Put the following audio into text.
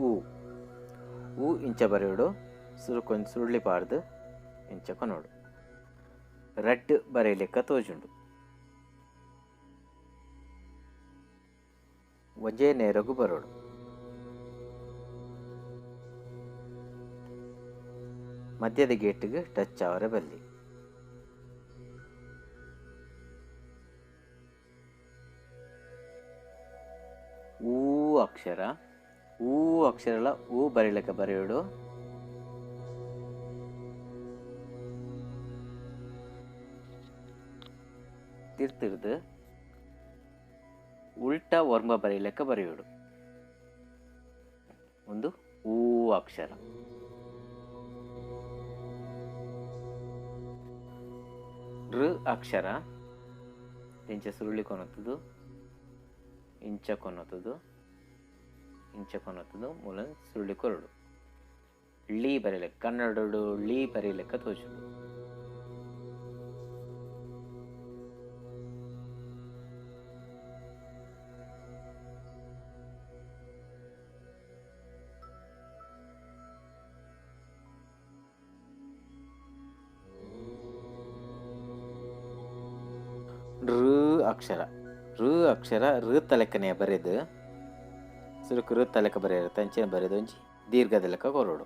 ಊ ಊ ಇಂಚ ಬರೆಯೋಡು ಸುರುಕೊಂದು ಸುರುಳಿ ಪಾಡ್ದು ಇಂಚ ಕೊನೋಡು. ರಡ್ ಬರೆಯಲಿಕ್ಕ ತೋಜುಂಡು. ಒಂಜೇ ನೇರಗು ಬರೋಡು. ಮಧ್ಯದ ಗೇಟ್ಗೆ ಟಚ್ ಆವರ ಬಲ್ಲಿ. ಊ ಅಕ್ಷರ ಊ ಅಕ್ಷರಲ ಊ ಬರೀಲಿಕ್ಕೆ ಬರೆಯೋಡು ತಿರ್ತಿರ್ದು ಉಲ್ಟ ವರ್ಮ ಬರೀಲಿಕ್ಕೆ ಬರೆಯೋಡು ಒಂದು ಊ ಅಕ್ಷರ. ಋ ಅಕ್ಷರ ಇಂಚ ಸುರುಳಿ ಕೊನೊತ್ತದು ಇಂಚ ಕೊನೊತ್ತದು ಇಂಚ ಕೊನೊತ್ತದು ಮೂಲನ್ ಸುರುಳಿ ಕೊರಡು. ಳಿ ಬರೀಲಿಕ್ಕೆ ಕನ್ನಡಡು ಳಿ ಬರೀಲಿಕ್ಕೆ ತೋಜುಂಡು. ಋ ಅಕ್ಷರ ಋ ಅಕ್ಷರ ಋ ತಲೆಕನೆಯ ಬರೆದು ಸುರುಕು ಋ ತಲೆಕ ಬರೆಯಿರುತ್ತೆ ಅಂಚೆನ ಬರೆದು ಒಂಜಿ ದೀರ್ಘದ ಲೆಕ್ಕ ಕೊರೋಡು.